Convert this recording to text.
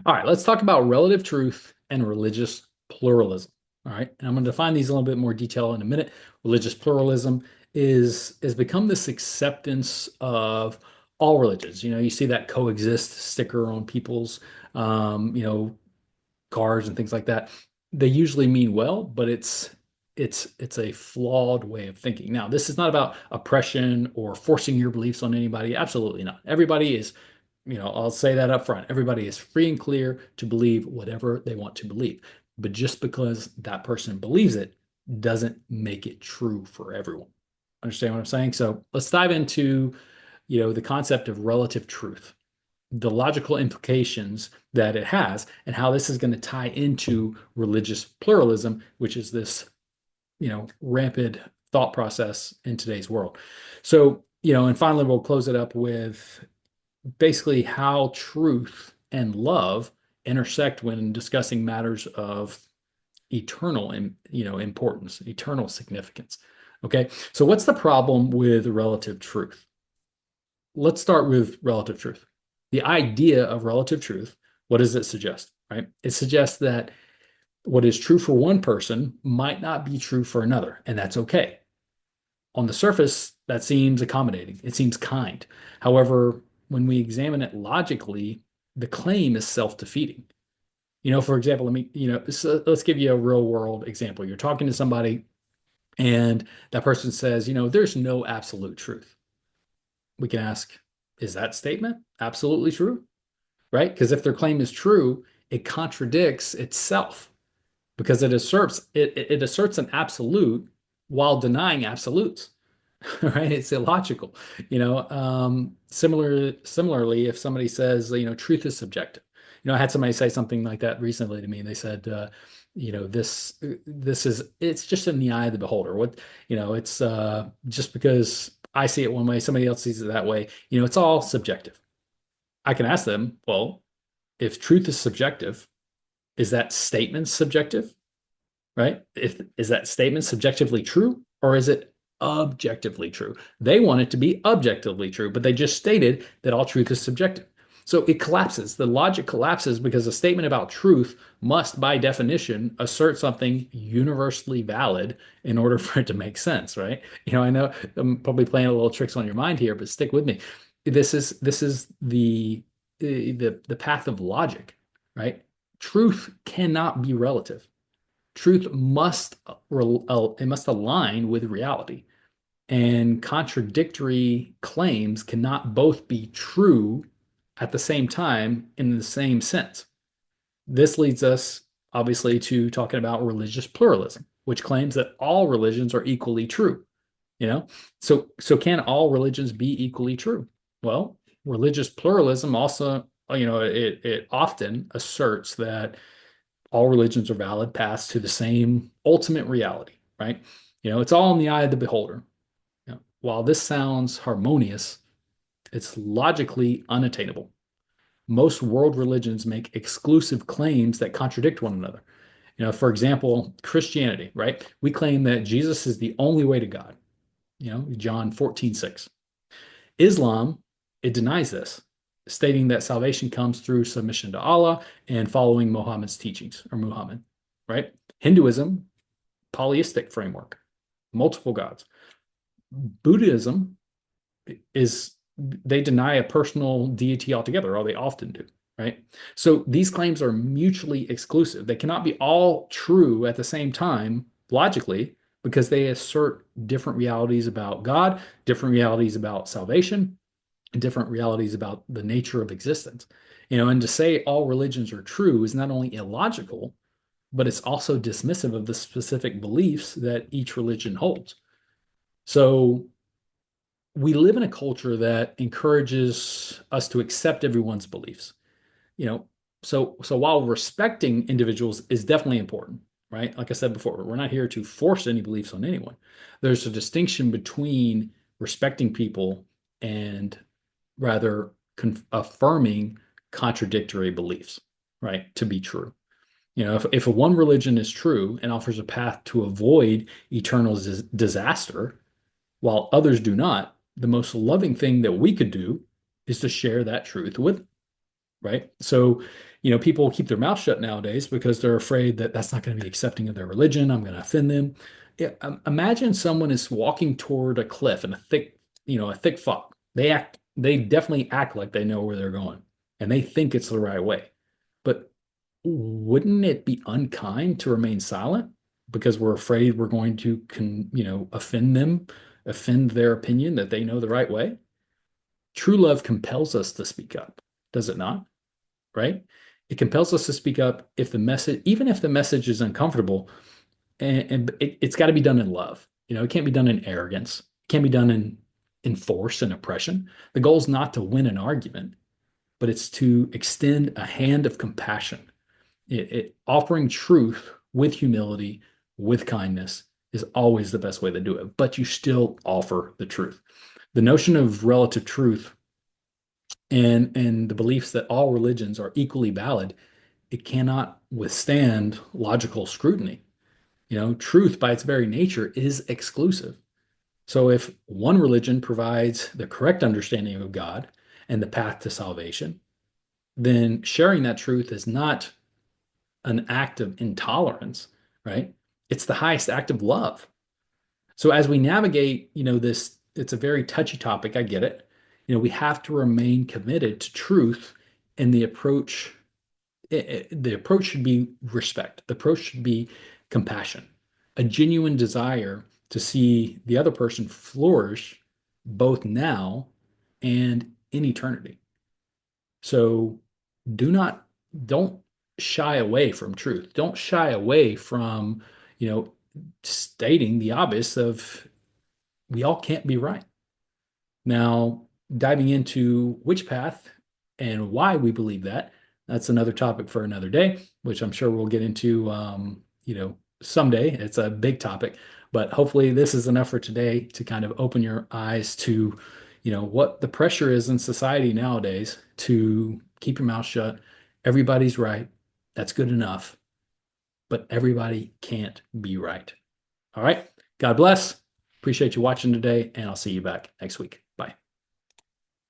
All right, let's talk about relative truth and religious pluralism. All right, and I'm going to define these in a little bit more detail in a minute. Religious pluralism is become this acceptance of all religions. You see that coexist sticker on people's, um, you know, cars and things like that. They usually mean well, but it's a flawed way of thinking. Now, this is not about oppression or forcing your beliefs on anybody. Absolutely not. Everybody is, I'll say that up front. Everybody is free and clear to believe whatever they want to believe. But just because that person believes it doesn't make it true for everyone. Understand what I'm saying? So let's dive into, the concept of relative truth, the logical implications that it has, and how this is going to tie into religious pluralism, which is this, rampant thought process in today's world. So, and finally, we'll close it up with basically how truth and love intersect when discussing matters of eternal importance, eternal significance. Okay, so what's the problem with relative truth? Let's start with relative truth. The idea of relative truth, what does it suggest, right? It suggests that what is true for one person might not be true for another, and that's okay. On the surface, that seems accommodating. It seems kind. However, when we examine it logically, the claim is self-defeating. For example, let's give you a real world example. You're talking to somebody and that person says, there's no absolute truth. We can ask, is that statement absolutely true? Right? Because if their claim is true, it contradicts itself because it asserts an absolute while denying absolutes. Right? It's illogical. Similarly, if somebody says, truth is subjective. I had somebody say something like that recently to me. They said, it's just in the eye of the beholder. It's just because I see it one way, somebody else sees it that way. It's all subjective. I can ask them, well, if truth is subjective, is that statement subjective? Right? If is that statement subjectively true or is it objectively true? They want it to be objectively true, but they just stated that all truth is subjective. So it collapses. The logic collapses because a statement about truth must, by definition, assert something universally valid in order for it to make sense, right? I know I'm probably playing a little tricks on your mind here, but stick with me. This is the path of logic, right? Truth cannot be relative. Truth must align with reality, and contradictory claims cannot both be true at the same time in the same sense. This leads us obviously to talking about religious pluralism, which claims that all religions are equally true. So can all religions be equally true? Well, religious pluralism also, it often asserts that all religions are valid paths to the same ultimate reality, right? It's all in the eye of the beholder. While this sounds harmonious, it's logically unattainable. Most world religions make exclusive claims that contradict one another. For example, Christianity, right? We claim that Jesus is the only way to God, John 14:6. Islam, it denies this, stating that salvation comes through submission to Allah and following Muhammad's teachings, or Muhammad, right? Hinduism, polyistic framework, multiple gods. Buddhism is, they deny a personal deity altogether, or they often do, right? So these claims are mutually exclusive. They cannot be all true at the same time, logically, because they assert different realities about God, different realities about salvation, different realities about the nature of existence. And to say all religions are true is not only illogical, but it's also dismissive of the specific beliefs that each religion holds. So we live in a culture that encourages us to accept everyone's beliefs. You know, so while respecting individuals is definitely important, right? Like I said before, we're not here to force any beliefs on anyone. There's a distinction between respecting people and rather affirming contradictory beliefs, right, to be true. If one religion is true and offers a path to avoid eternal disaster, while others do not, the most loving thing that we could do is to share that truth with, right? So People keep their mouth shut nowadays because they're afraid that that's not going to be accepting of their religion. I'm going to offend them. Yeah, imagine someone is walking toward a cliff in a thick fog. They definitely act like they know where they're going and they think it's the right way. But wouldn't it be unkind to remain silent because we're afraid we're going to offend them, offend their opinion that they know the right way? True love compels us to speak up, does it not? Right? It compels us to speak up if the message, even if the message is uncomfortable, and it's got to be done in love. It can't be done in arrogance. It can't be done in force and oppression. The goal is not to win an argument, but it's to extend a hand of compassion. Offering truth with humility, with kindness is always the best way to do it, but you still offer the truth. The notion of relative truth and the beliefs that all religions are equally valid, it cannot withstand logical scrutiny. Truth by its very nature is exclusive. So if one religion provides the correct understanding of God and the path to salvation, then sharing that truth is not an act of intolerance, right? It's the highest act of love. So as we navigate, this, it's a very touchy topic. I get it. We have to remain committed to truth, and the approach should be respect. The approach should be compassion, a genuine desire to see the other person flourish both now and in eternity. So do not, don't shy away from truth. Don't shy away from, you know, stating the obvious of we all can't be right. Now, diving into which path and why we believe that, that's another topic for another day, which I'm sure we'll get into, someday. It's a big topic, but hopefully this is enough for today to kind of open your eyes to, what the pressure is in society nowadays to keep your mouth shut. Everybody's right. That's good enough, but everybody can't be right. All right. God bless. Appreciate you watching today, and I'll see you back next week.